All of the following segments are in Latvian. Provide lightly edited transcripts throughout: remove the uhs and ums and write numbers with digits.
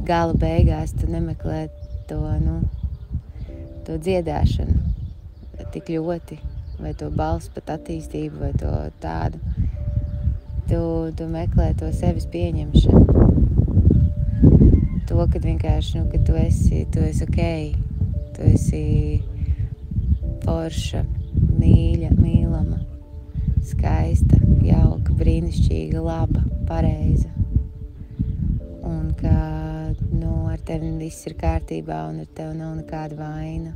gala beigās tu nemeklē to dziedāšanu tik ļoti, vai to balss pat attīstību, vai to tādu. Tu meklē to sevis pieņemšanu. To, kad vienkārši, kad tu esi ok, tu esi forša, mīlama, skaista, jauka, brīnišķīga, laba, pareiza. Un ka, ar tevi viss ir kārtībā un ar tevi nav nekāda vaina.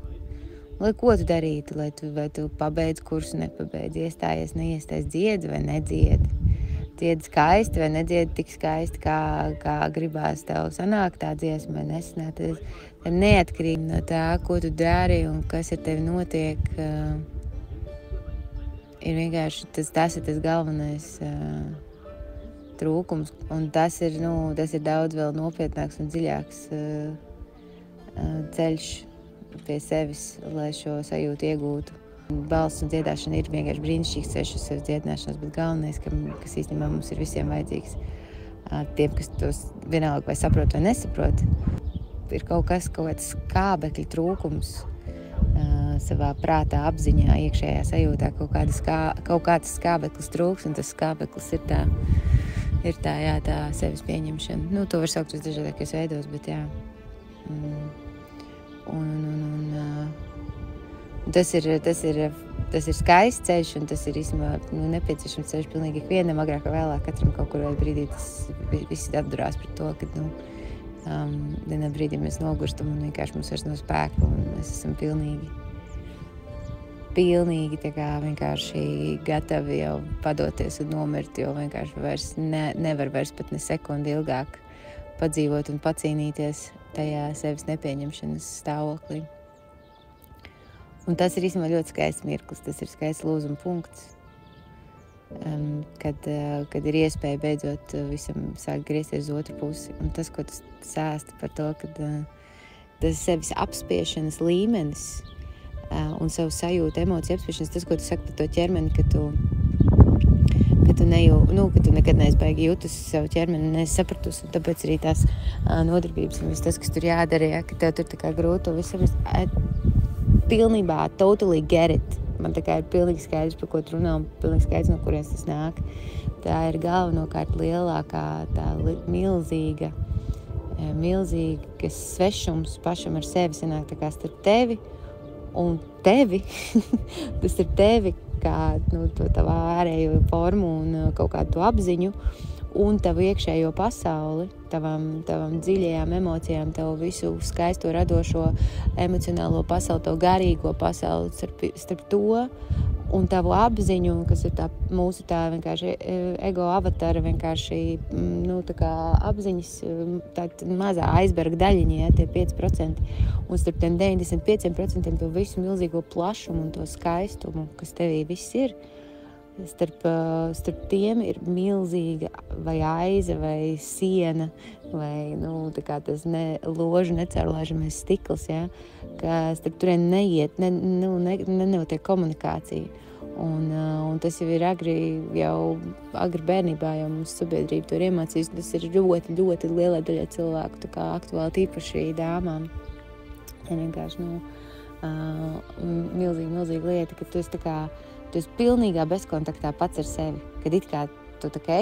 Lai ko tu darītu, vai tu pabeidz kursu, nepabeidz, iestājies, neiestājies, dziedi vai nedziedi. Dziedi skaisti vai nedziedi tik skaisti, kā gribās tev sanākt tā dziesma vai nesanāk. Tad neatkarīgi no tā, ko tu dari un kas ar tevi notiek, ir vienkārši tas ir tas galvenais trūkums. Un tas ir daudz vēl nopietnāks un dziļāks ceļš pie sevis, lai šo sajūtu iegūtu. Balss un dziedāšana ir vienkārši brīnišķīgs ceļš uz sevis dziedināšanas, bet galvenais, kas īstenībā mums ir visiem vajadzīgs, tiem, kas tos vienalga vai saprot vai nesaprot, ir kaut kāds skābekļa trūkums savā prātā, apziņā, iekšējā sajūtā, kaut kāds skābeklis trūks, un tas skābeklis ir tā sevis pieņemšana. To var saukt uz dažādākajos veidos, bet jā. Tas ir skaists ceļš, un tas ir nepieciešams ceļš pilnīgi ikvienam, agrāk vai vēlāk, katram kaut kur brīdī tas viss atdurās par to, ka vienā brīdī mēs nogurstam un vienkārši mums vairs nav spēka, un mēs esam pilnīgi tā kā vienkārši gatavi jau padoties un nomirt, jo vienkārši vairs nevar vairs pat ne sekundi ilgāk padzīvot un pacīnīties tajā sevis nepieņemšanas stāvoklī. Un tas ir īstenībā ļoti skaists mirklis, tas ir skaists lūzuma punkts, kad ir iespēja beidzot visam sāk griezties uz otru pusi. Un tas, ko tas sāsta par to, kad tas sevis apspiešanas līmenis un savu sajūtu, emociju apspiešanas, tas, ko tu saki par to ķermeni, ka tu nekad neesi baigi jūtus savu ķermeni, neesi sapratusi, un tāpēc arī tās nodarbības un viss tas, kas tur jādara, ka tev tur tā kā grūti to visu pilnībā totally get it. Man tā kā ir pilnīgi skaidrs, par ko tu runā, un pilnīgi skaidrs, no kurienes tas nāk. Tā ir galvenokārt lielākā, tā milzīgas svešums pašam ar sevi sanāk tā kā starp tevi un tevi. Tas ir tevi, kā to tavu ārējo formu un kaut kādu to apziņu, un tavu iekšējo pasauli, tavam dziļajām emocijām, tavu visu skaisto, radošo, emocionālo pasauli, tavu garīgo pasauli, starp to un tavu apziņu, kas ir mūsu vienkārši ego avatara, vienkārši, tā kā apziņas, tā mazā aizberga daļiņa, tie 5%, un starp tiem 95% to visu milzīgo plašumu un to skaistumu, kas tevī viss ir, starp tiem ir milzīga vai aiza vai siena vai tā kā tas ložu necaurlaižamais stikls, ja, ka starp turien nenotiek komunikācija. Un tas jau ir agri bērnībā, jau mums sabiedrība to ir iemācījusi. Tas ir ļoti, ļoti lielai daļai cilvēku, tā kā aktuāli tīpaši dāmām. Ir vienkārši milzīga lieta, ka tu esi pilnīgā bezkontaktā pats ar sevi, kad it kā tu tā kā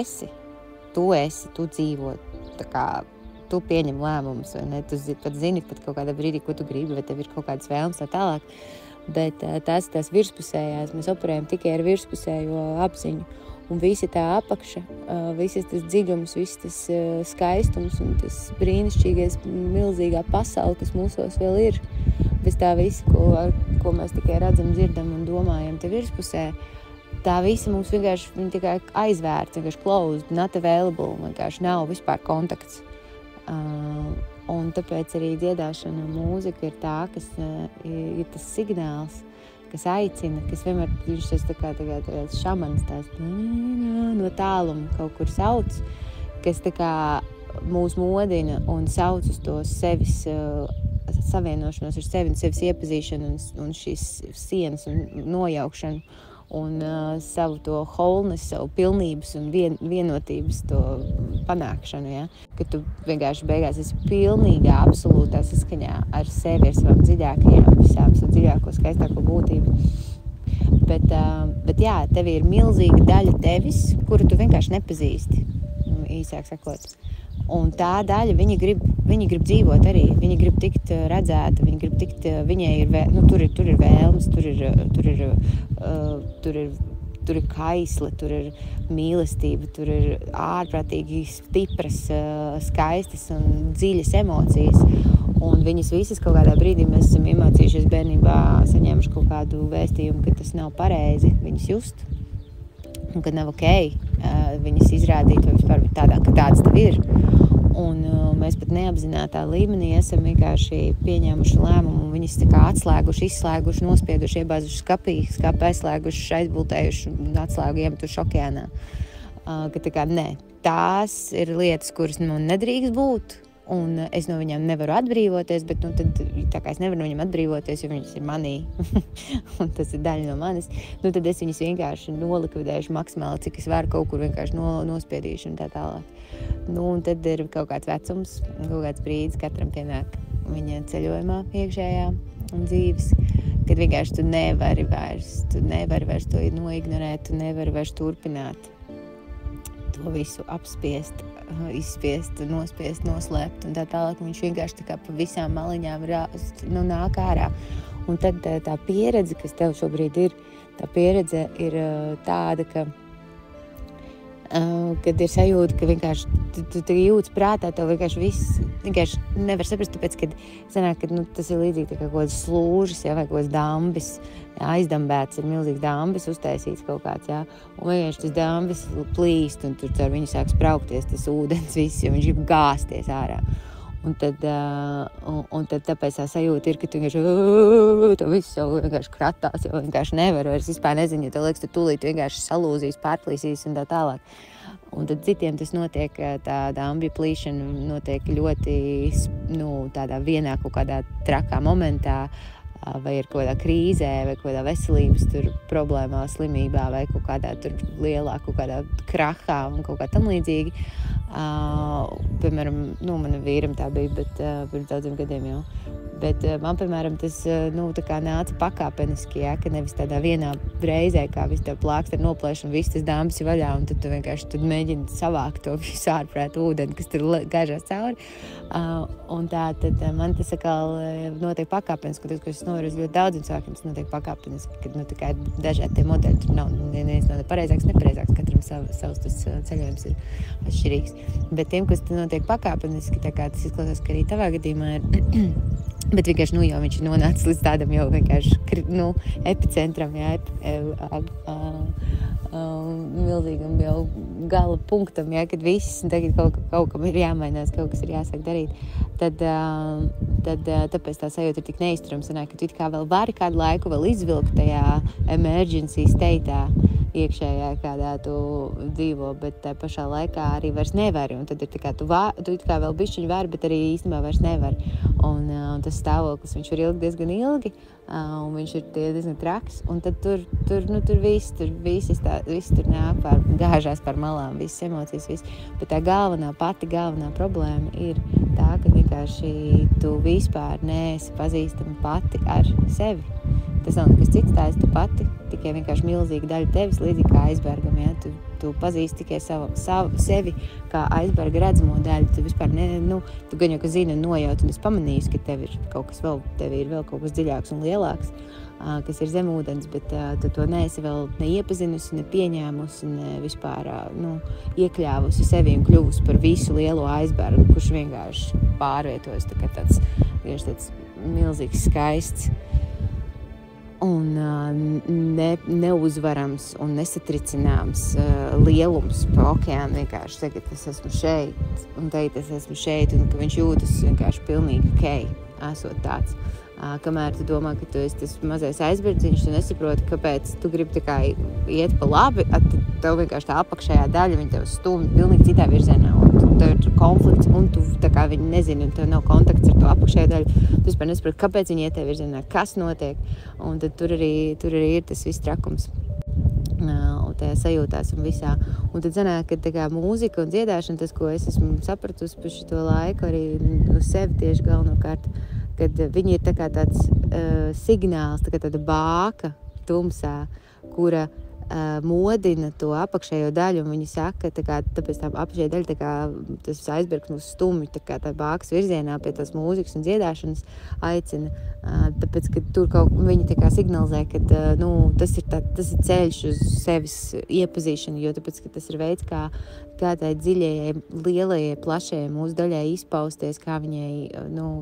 tu dzīvo, tā kā tu pieņem lēmumus, vai ne, tu pat zini pat kaut kādā brīdī, ko tu gribi, vai tev ir kaut kādas vēlmes tā tālāk, bet tās virspusējās, mēs operējam tikai ar virspusējo apziņu, un visi tā apakša, visas tas dziļums, viss tas skaistums un tas brīnišķīgais, milzīgā pasaule, kas mūsos vēl ir, bez tā visa, ko mēs tikai redzam, dzirdam un domājam te virspusē, tā visa mums vienkārši tikai aizvērta, vienkārši closed, not available, vienkārši nav vispār kontakts. Un tāpēc arī dziedāšana un mūzika ir tā, kas ir tas signāls, kas aicina, kas vienmēr viņš tas tā kā šamans tās no tāluma kaut kur sauc, kas tā kā mūs modina un sauc uz to sevis savienošanos ar sevi un sevis iepazīšanu un šīs sienas un nojaukšanu un savu to wholeness, savu pilnības un vienotības to panākšanu, ja? Ka tu vienkārši beigās esi pilnīgā, absolūtā saskaņā ar sevi, ar savām dziļākajām, visām savu dziļāko, skaistāko būtību. Bet jā, tev ir milzīga daļa tevis, kuru tu vienkārši nepazīsti, īsāk sakot. Un tā daļa, viņi grib dzīvot arī, viņi grib tikt redzēta, viņi grib tikt, viņai ir, tur ir vēlmes, tur ir kaisle, tur ir mīlestība, tur ir ārprātīgi stipras, skaistas un dziļas emocijas. Un viņas visas kaut kādā brīdī mēs esam iemācījušies bērnībā, saņēmuši kaut kādu vēstījumu, ka tas nav pareizi viņas just. Un ka nav ok, viņas izrādīt vai vispār ka tāds tev ir. Un mēs pat neapzinātā līmenī esam vienkārši pieņēmuši lēmumu un viņas tā kā atslēguši, izslēguši, nospieduši, iebāzuši skapī aizslēguši, aizbultējuši un atslēgu iemetuši okeānā. Ka tā kā nē, tās ir lietas, kuras nedrīkst būt. Un es no viņām nevaru atbrīvoties, bet tad, tā kā es nevaru no viņām atbrīvoties, jo viņas ir manī, un tas ir daļa no manis, tad es viņas vienkārši nolikvidēšu maksimāli, cik es varu kaut kur vienkārši nospiedīšu un tā tālāk. Un tad ir kaut kāds vecums, kaut kāds brīdis, katram pienāk viņa ceļojumā iekšējā un dzīves, kad vienkārši tu nevari vairs to noignorēt, tu nevari vairs turpināt to visu apspiest, izspiest, nospiest, noslēpt un tā tālāk. Viņš vienkārši tā kā pa visām maliņām nāk ārā. Un tad tā pieredze, kas tev šobrīd ir, tā pieredze ir tāda, ka kad ir sajūta, ka vienkārši tu jūtas prātā, tev vienkārši nevar saprast, tāpēc, kad sanāk, ka tas ir līdzīgi tā kā kaut kāds slūžas, vai kaut kāds dambis, aizdambēts, ir milzīgs dambis uztaisīts kaut kāds, un vienkārši tas dambis plīst, un tur caur viņu sāk spraukties tas ūdens viss, jo viņš grib gāzties ārā. Un tad tāpēc tā sajūta ir, ka tu vienkārši to visu jau vienkārši kratās, jo vienkārši nevar, vairs vispār nezinu, jo tev liekas, tu tūlīt vienkārši salūzīs, pārplīsīs un tā tālāk. Un tad citiem tas notiek, tā dambja plīšana notiek ļoti, tādā vienā kaut kādā trakā momentā, vai ir kaut kādā krīzē, vai kaut kādā veselības problēmā, slimībā, vai kaut kādā lielā, kaut kādā krahā un kaut kā tam līdzīgi. Piemēram, mana vīram tā bija, bet pirms daudziem gadiem jau. Bet man, piemēram, tas tā kā nāca pakāpeniski, ka nevis tādā vienā reizē, kā viss tev plākst ar noplēšu un viss tas dambis ir vaļā, un tad tu vienkārši mēģini savākt to visu ārprātu ūdeni, kas tur gaižās cauri. Un tā tad man tas atkal notiek pakāpeniski, un tas, ko es novaru ļoti daudziem cilvēkiem, tas notiek pakāpeniski, kad tā kā dažādi tie modeļi, tur nav neviens nav pareizāks, nepareizāks, katram savs tas ceļojums ir atšķirīgs. Bet tiem, kas notiek pakāpeniski, tā kā tas izklausās, ka arī tavā gadījumā ir bet vienkārši, jau viņš ir nonācis līdz tādam jau vienkārši, epicentram, milzīgam jau gala punktam, kad viss, tagad kaut kam ir jāmainās, kaut kas ir jāsāk darīt, tad tāpēc tā sajūta ir tik neizturama, sanāk, ka tu kā vēl vari kādu laiku vēl izvilkt tajā emergency state'ā iekšējā, kādā tu dzīvo, bet tā pašā laikā arī vairs nevari, un tad ir tā kā tu kā vēl bišķiņi vari, bet arī īstenībā vairs nevari. Un tas stāvoklis, viņš var ilgi diezgan ilgi, un viņš ir diezgan traks, un tad tur viss tur nāk gāžās par malām, visas emocijas, viss. Bet tā pati galvenā problēma ir tā, ka vienkārši tu vispār neesi pazīstama pati ar sevi. Tas nav nekas cits, tā esi tu pati, tikai vienkārši milzīga daļa tevis, līdzīgi kā aizbergam, tu pazīsti tikai sevi kā aizberga redzamo daļu, tu vispār tu gan jau, ka zini un nojaut, un es pamanīju, ka tev ir kaut kas kaut kas dziļāks un lielāks, kas ir zem ūdens, bet tu to neesi vēl neiepazinusi, nepieņēmusi, ne vispār iekļāvusi sevi un kļuvusi par visu lielo aizbergu, kurš vienkārši pārvietojas, tāds milzīgs skaists un neuzvarams un nesatricināms lielums pa okeānu vienkārši. Tagad es esmu šeit, un tagad es esmu šeit, un ka viņš jūtas vienkārši pilnīgi ok, esot tāds. Kamēr tu domā, ka tu esi tas mazais aizberdziņš, tu nesaproti, kāpēc tu gribi tā kā iet pa labi, tev vienkārši tā apakšējā daļa, viņa tev stumj pilnīgi citā virzienā, un tev ir konflikts, un tu tā kā viņi nezini, un tev nav kontakts ar to apakšējā daļu, tu vispār nesaproti, kāpēc viņi iet tajā virzienā, kas notiek, un tad tur arī ir tas viss trakums. Un tajā sajūtās un visā. Un tad sanāk, ka tā kā mūzika un dziedāšana, tas, ko es esmu sapratusi par šito laiku, arī uz sevi tieši galvenokārt, kad viņi ir tā kā tāds signāls, tā kā tāda bāka tumsā, kura modina to apakšējo daļu, un viņi saka, tāpēc tā apakšējā daļa, tā kā tas aizbergs mūs stumj, tā bākas virzienā pie tās mūzikas un dziedāšanas aicina, tāpēc, ka tur viņi tā kā signalizē, ka tas ir ceļš uz sevis iepazīšanu, jo tāpēc, ka tas ir veids, kā tai dziļajai, lielajai, plašajai mūsu daļai izpausties, kā viņai,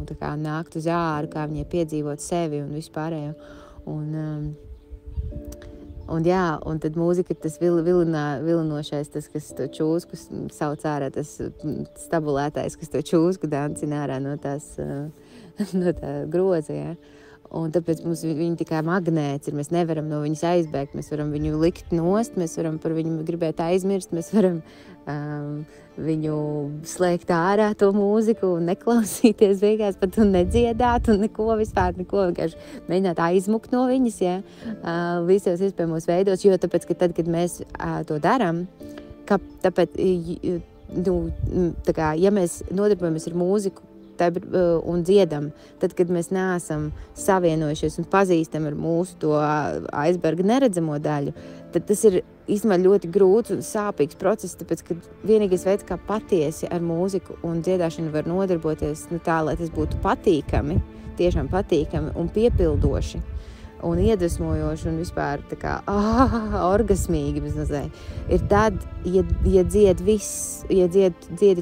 tā kā nākt uz āru, kā viņai piedzīvot sevi un vispārējo. Un tad mūzika ir tas vilinošais, tas, kas to čūsku sauc ārā, tas stabulētājs, kas to čūsku dancina ārā no tā groza, ja. Un tāpēc mums viņi tikai magnēts ir, mēs nevaram no viņas aizbēgt, mēs varam viņu likt nost, mēs varam par viņu gribēt aizmirst, mēs varam viņu slēgt ārā to mūziku un neklausīties vienkārši pat un nedziedāt un neko vienkārši mēģināt aizmukt no viņas, ja, visos iespējamos veidos, jo tāpēc, ka tad, kad mēs to daram, tāpēc, tā kā, ja mēs nodarbojamies ar mūziku, un dziedam, tad, kad mēs neesam savienojušies un pazīstam ar mūsu to aizberga neredzamo daļu, tad tas ir īstenībā ļoti grūts un sāpīgs process, tāpēc, ka vienīgais veids, kā patiesi ar mūziku un dziedāšanu var nodarboties, tā, lai tas būtu patīkami, tiešām patīkami un piepildoši un iedvesmojoši un vispār tā kā orgasmīgi ir tad, ja dziedi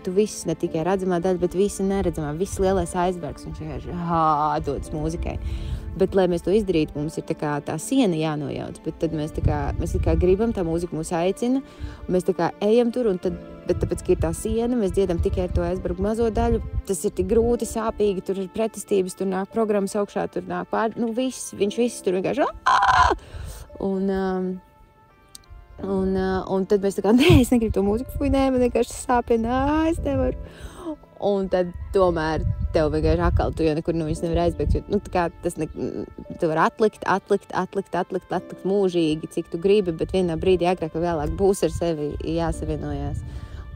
tu viss, ne tikai redzamā daļa, bet visa neredzamā, viss lielais aizbergs, un vienkārši dodas mūzikai. Bet, lai mēs to izdarītu, mums ir tā siena jānojauc, bet tad mēs gribam, tā mūzika mūs aicina, un mēs ejam tur, un tad, bet tāpēc, ka ir tā siena, mēs dziedam tikai ar to aizbergu mazo daļu, tas ir tik grūti, sāpīgi, tur ir pretestības, tur nāk programmas augšā, tur nāk viņš viss tur vienkārši un tad mēs nē, es negribu to mūziku, nē, man vienkārši sāpina, es nevaru. Un tad tomēr tev vienkārši atkal, tu jau nekur viņas nevar aizbēgt, jo, tu var atlikt mūžīgi, cik tu gribi, bet vienā brīdī agrāk vai vēlāk būs ar sevi jāsavienojās.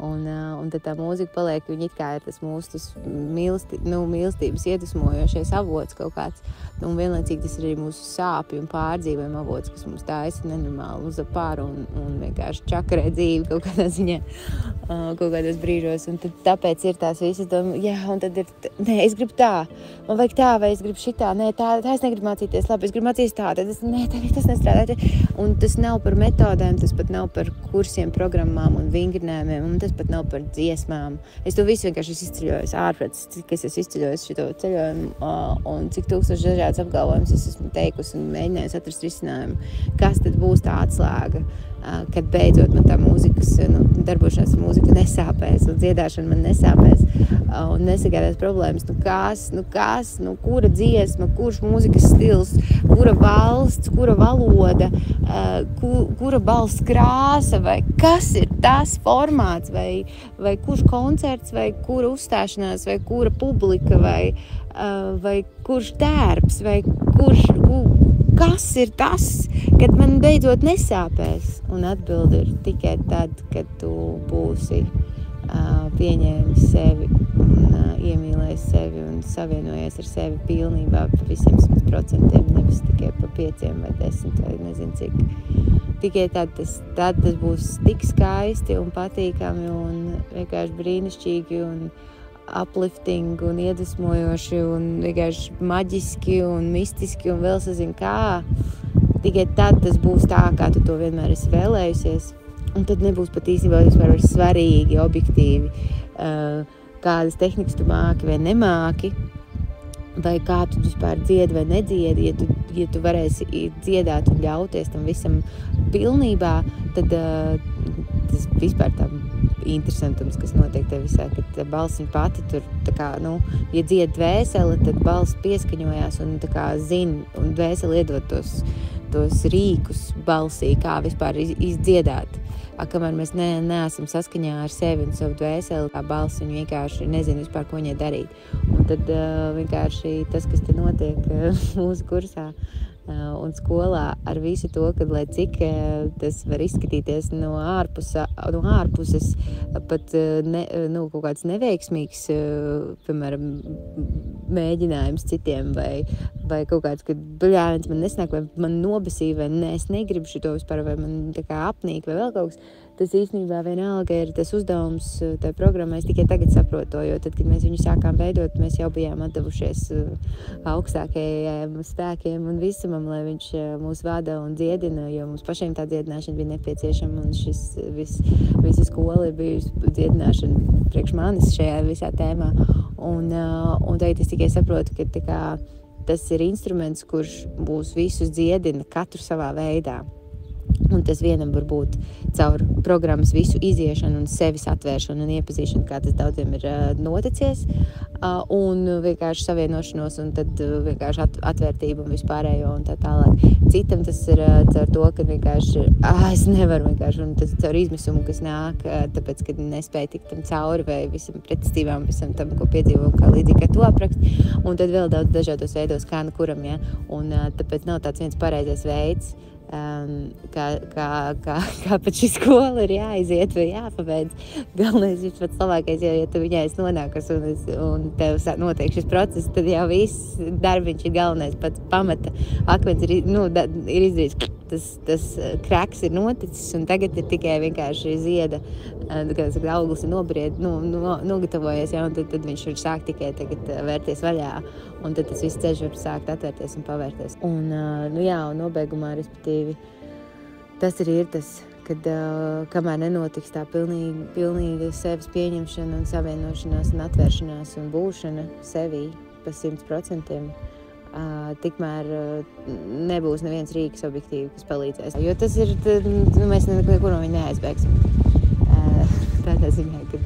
Un tad tā mūzika paliek, viņa it kā ir tas mūsu mīlestības iedvesmojošais avots kaut kāds, un vienlaicīgi tas ir arī mūsu sāpju un pārdzīvojuma avots, kas mums taisa nenormāli uz apāru un vienkārši čakarē dzīvi kaut kādā ziņā, kaut kādos brīžos, un tad tāpēc ir tās visas domā, un tad ir, nē, es gribu tā, man vajag tā, vai es gribu šitā, nē, tā es negribu mācīties, labi, es gribu mācīties tā, tad tas nestrādā, un tas nav par metodēm, tas pat nav par kursiem, programmām un vingrinājumiem, un tas pat nav par dziesmām. Es to visu vienkārši izceļojos ārprāts, cik es esmu izceļojis šito ceļojumu un cik tūkstoši dažādas apgalvojumus es esmu teikusi un mēģinājusi atrast risinājumu, kas tad būs tā atslēga, kad beidzot man tā mūzikas, darbošanās mūzika nesāpēs un dziedāšana man nesāpēs un nesagādās problēmas. Kura dziesma, kurš mūzikas stils, kura valsts, kura valoda, kura balss krāsa, vai kas ir tas formāts, vai kurš koncerts, vai kura uzstāšanās, vai kura publika, vai kurš tērps, vai kas ir tas, kad man beidzot nesāpēs? Un atbildi ir tikai tad, kad tu būsi pieņēmis sevi un iemīlējis sevi un savienojies ar sevi pilnībā pa visiem 100%, nevis tikai pa 5 vai 10 vai nezinu cik. Tikai tad tas būs tik skaisti un patīkami un vienkārši brīnišķīgi un uplifting un iedvesmojoši un vienkārši maģiski un mistiski un vēl sazinu kā. Tikai tad tas būs tā, kā tu to vienmēr esi vēlējusies. Un tad nebūs pat īstenībā vispār svarīgi, objektīvi, kādas tehnikas tu māki vai nemāki, vai kā tu vispār dziedi vai nedziedi. Ja tu varēsi dziedāt un ļauties tam visam pilnībā, tad tas vispār tā interesantums, kas notiek te visā, kad balss viņa pati tur, tā kā, ja dzied dvēsele, tad balss pieskaņojās un tā kā zina, un dvēsele iedod tos rīkus balsī, kā vispār izdziedāt. Kamēr mēs neesam saskaņā ar sevi un savu dvēseli, kā balss, viņa vienkārši nezina vispār, ko viņai darīt. Un tad vienkārši tas, kas te notiek mūsu kursā, Un skolā ar visu to, ka, lai cik tas var izskatīties no ārpuses, pat kaut kāds neveiksmīgs, piemēram, mēģinājums citiem, vai kaut kāds, ka bļāviens man nesnāk, vai man nobesīja, vai nē, es negribu šito vispār, vai man tā kā apnīk, vai vēl kaut kas. Tas īstenībā vienalga ir tas uzdevums tajā programmā. Es tikai tagad saprotu to, jo tad, kad mēs viņu sākām veidot, mēs jau bijām atdevušies augstākajiem spēkiem un visumam, lai viņš mūs vada un dziedina, jo mums pašiem tā dziedināšana bija nepieciešama, un visa skola ir bijusi dziedināšana priekš manis šajā visā tēmā. Un tagad es tikai saprotu, ka tā kā, tas ir instruments, kurš mūs visus dziedina katru savā veidā. Un tas vienam var būt caur programmas visu iziešanu un sevis atvēršanu un iepazīšanu, kā tas daudziem ir noticies, un vienkārši savienošanos, un tad vienkārši atvērtību un vispārējo un tā tālāk. Citam tas ir caur to, ka vienkārši, es nevaru vienkārši, un tas caur izmisumu, kas nāk, tāpēc, ka nespēju tikt tam cauri vai visam pretestībām, visam tam, ko piedzīvo, kā līdzīgi, kā tu apraksti, un tad vēl daudz dažādos veidos, kā nu kuram, ja, un tāpēc nav tāds viens pareizais veids, kā pat šī skola ir jāiziet vai jāpabeidz. Galvenais ir pats labākais, ja tu viņai esi nonākusi un tev notiek šis process, tad jau viss darbiņš ir galvenais, pats pamata akmens ir izdarīts. Tas kraks ir noticis, un tagad ir tikai vienkārši zieda, kad auglis ir nogatavojies, ja, un tad viņš var sākt tikai tagad vērties vaļā, un tad tas viss ceļš var sākt atvērties un pavērties. Un nobeigumā, respektīvi, tas arī ir tas, kad kamēr nenotiks tā pilnīga sevis pieņemšana un savienošanās un atvēršanās un būšana sevī pa 100%, tikmēr nebūs neviens rīks objektīvi, kas palīdzēs. Jo tas ir, mēs nekur no viņa neaizbēgsim. Tādā ziņā, ka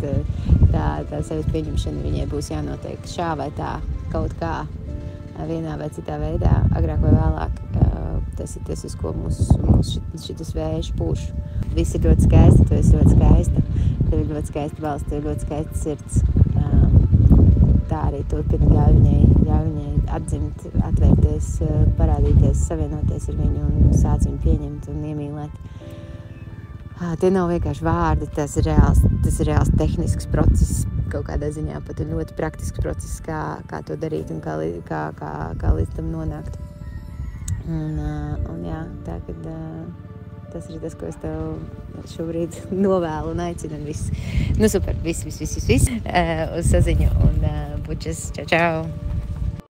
tā sevis pieņemšana viņai būs jānotiek šā vai tā, kaut kā, vienā vai citā veidā, agrāk vai vēlāk. Tas ir tas, uz ko mūs šitas vējš pūš. Viss ir ļoti skaisti, tu esi ļoti skaista, tev ir ļoti skaista balss, tev ir ļoti skaista sirds. Tā arī turpina ļauj viņai atdzimt, atvērties, parādīties, savienoties ar viņu un sāc viņu pieņemt un iemīlēt. Tie nav vienkārši vārdi, tas ir reāls tehnisks process, kaut kādā ziņā pat ir ļoti praktisks process, kā to darīt un kā līdz tam nonākt. Un jā, tā, kad tas ir tas, ko es tev šobrīd novēlu un aicinu un viss. Super, viss. Uz saziņu un bučas, čau!